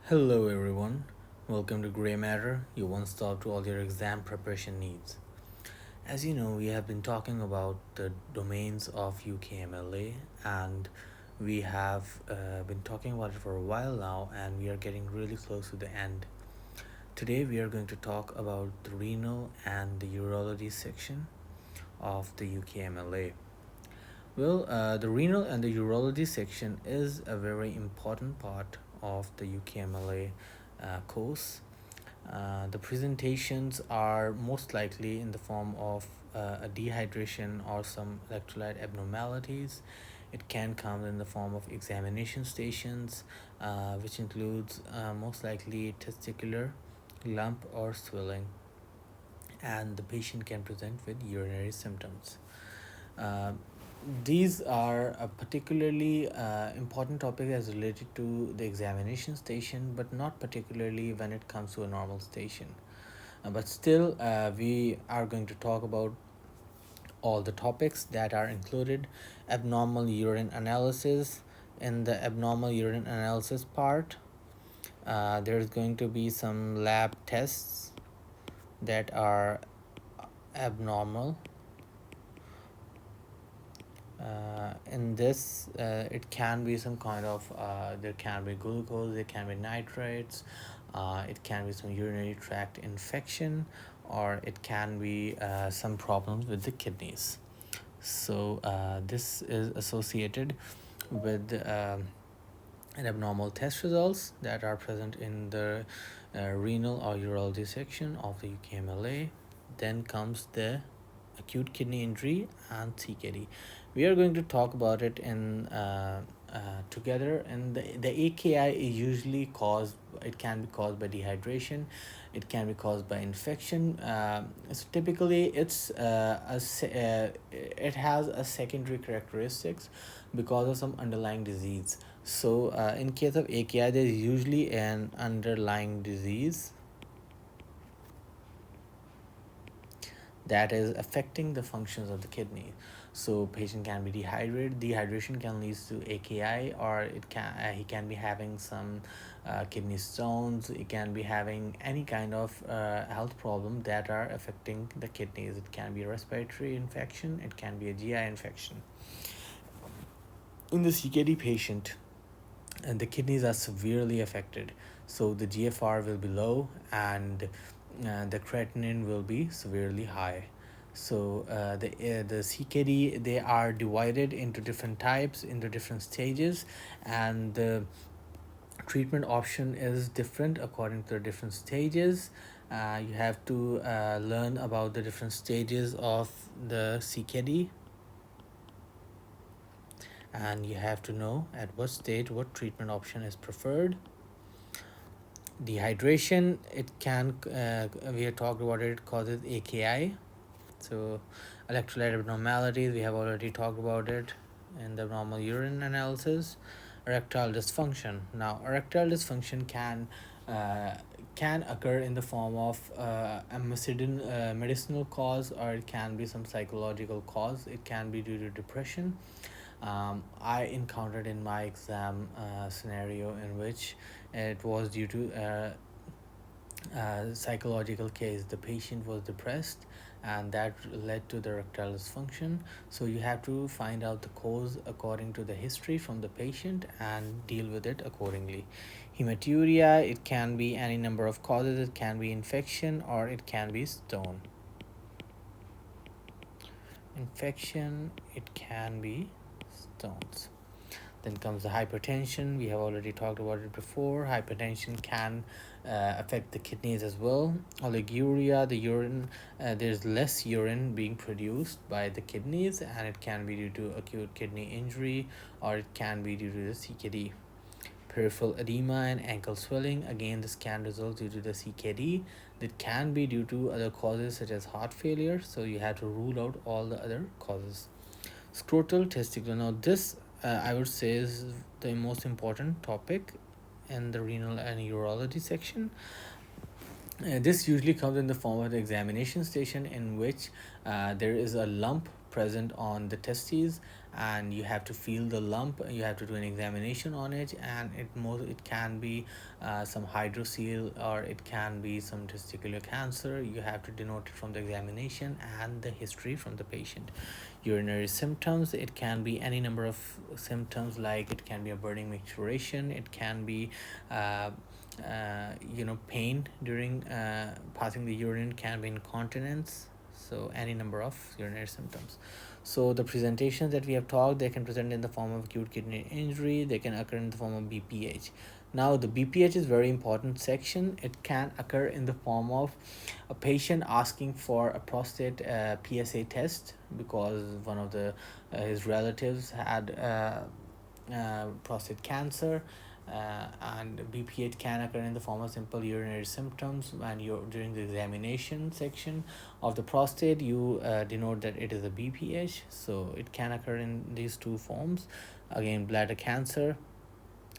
Hello, everyone. Welcome to Grey Matter, your one stop to all your exam preparation needs. As you know, we have been talking about the domains of UKMLA, and we have been talking about it for a while now, and we are getting really close to the end. Today, we are going to talk about the renal and the urology section of the UKMLA. The renal and the urology section is a very important part of the UKMLA course. The presentations are most likely in the form of a dehydration or some electrolyte abnormalities. It can come in the form of examination stations, which includes most likely testicular lump or swelling, and the patient can present with urinary symptoms. Uh, these are a particularly important topic as related to the examination station, but not particularly when it comes to a normal station. But still, we are going to talk about all the topics that are included. Abnormal urine analysis. In the abnormal urine analysis part, there's going to be some lab tests that are abnormal. In this, it can be some kind of there can be glucose, there can be nitrates, it can be some urinary tract infection, or it can be some problems with the kidneys. So this is associated with and abnormal test results that are present in the renal or urology section of the UKMLA. Then comes the acute kidney injury and CKD. We are going to talk about it in together. And the AKI is usually caused. It can be caused by dehydration. It can be caused by infection. So typically, it has a secondary characteristics because of some underlying disease. So in case of AKI, there is usually an underlying disease that is affecting the functions of the kidney. So patient can be dehydrated. Dehydration can lead to AKI, or he can be having some kidney stones. It can be having any kind of health problem that are affecting the kidneys. It can be a respiratory infection. It can be a GI infection. In the CKD patient, and the kidneys are severely affected, so the GFR will be low, and the creatinine will be severely high. So the CKD, they are divided into different types, into different stages, and the treatment option is different according to the different stages. You have to learn about the different stages of the CKD, and you have to know at what stage what treatment option is preferred. Dehydration, it can we have talked about it, causes AKI. So electrolyte abnormalities, we have already talked about it in the normal urine analysis. Erectile dysfunction. Now erectile dysfunction can occur in the form of a medicinal cause, or it can be some psychological cause. It can be due to depression. I encountered in my exam scenario in which it was due to a psychological case. The patient was depressed, and that led to the erectile dysfunction. So you have to find out the cause according to the history from the patient and deal with it accordingly. Hematuria, it can be any number of causes. It can be infection, or it can be stone. Infection, it can be stones. Then comes the hypertension. We have already talked about it before. Hypertension can affect the kidneys as well. Oliguria, the urine, there's less urine being produced by the kidneys, and it can be due to acute kidney injury, or it can be due to the CKD. Peripheral edema and ankle swelling, again, this can result due to the CKD. That can be due to other causes such as heart failure, so you have to rule out all the other causes. Scrotal testicular. Now, this I would say is the most important topic in the renal and urology section. This usually comes in the form of the examination station, in which there is a lump present on the testes, and you have to feel the lump. You have to do an examination on it, and it can be some hydrocele, or it can be some testicular cancer. You have to denote it from the examination and the history from the patient. Urinary symptoms, it can be any number of symptoms, like it can be a burning micturition, it can be uh, pain during passing the urine, can be incontinence. So any number of urinary symptoms. So the presentations that we have talked, they can present in the form of acute kidney injury, they can occur in the form of BPH. Now the BPH is very important section. It can occur in the form of a patient asking for a prostate PSA test, because one of the his relatives had prostate cancer. And BPH can occur in the form of simple urinary symptoms. When you're during the examination section of the prostate, you denote that it is a BPH. So it can occur in these two forms. Again, bladder cancer,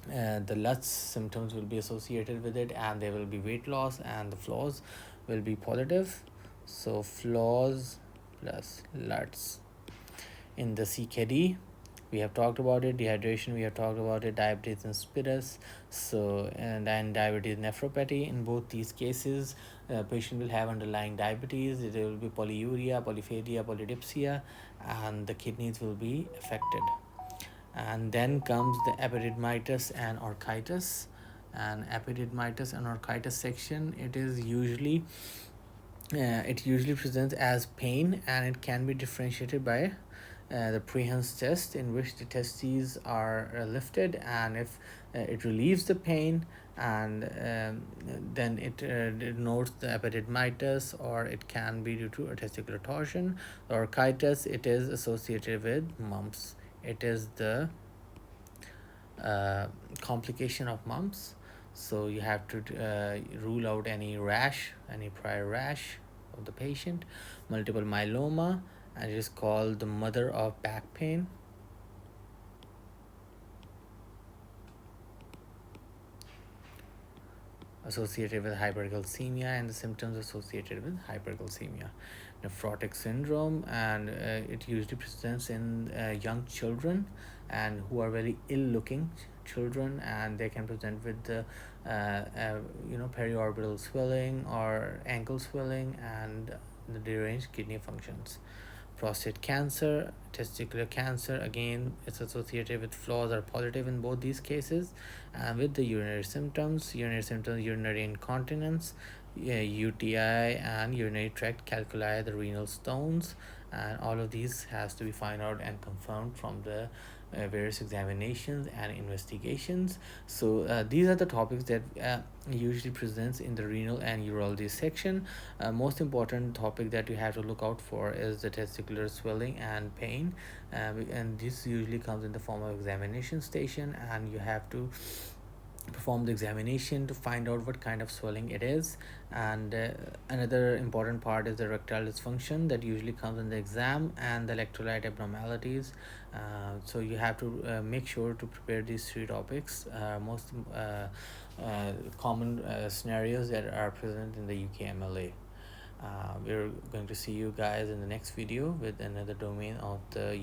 the LUTS symptoms will be associated with it, and there will be weight loss, and the flaws will be positive. So flaws plus LUTS. In the CKD, we have talked about it. Dehydration, we have talked about it. Diabetes insipidus, so and diabetes nephropathy. In both these cases, patient will have underlying diabetes. There will be polyuria, polyphagia, polydipsia, and the kidneys will be affected. And then comes the epididymitis and orchitis. And epididymitis and orchitis section, it usually presents as pain, and it can be differentiated by the Prehens test, in which the testes are lifted, and if it relieves the pain, and then it denotes the epididymitis, or it can be due to a testicular torsion. The orchitis, it is associated with mumps. It is the complication of mumps. So you have to rule out any rash, any prior rash of the patient. Multiple myeloma, and it is called the mother of back pain. Associated with hypercalcemia, and the symptoms associated with hypercalcemia. Nephrotic syndrome, and it usually presents in young children, and who are very ill looking children, and they can present with the periorbital swelling or ankle swelling, and the deranged kidney functions. Prostate cancer, testicular cancer, again it's associated with flaws are positive in both these cases. And with the urinary symptoms, urinary incontinence, UTI, and urinary tract calculi, the renal stones, and all of these has to be found out and confirmed from the various examinations and investigations. So these are the topics that usually presents in the renal and urology section. Most important topic that you have to look out for is the testicular swelling and pain, and this usually comes in the form of examination station, and you have to perform the examination to find out what kind of swelling it is. And another important part is the erectile dysfunction, that usually comes in the exam, and the electrolyte abnormalities. So you have to make sure to prepare these three topics, most common scenarios that are present in the UKMLA. We're going to see you guys in the next video with another domain of the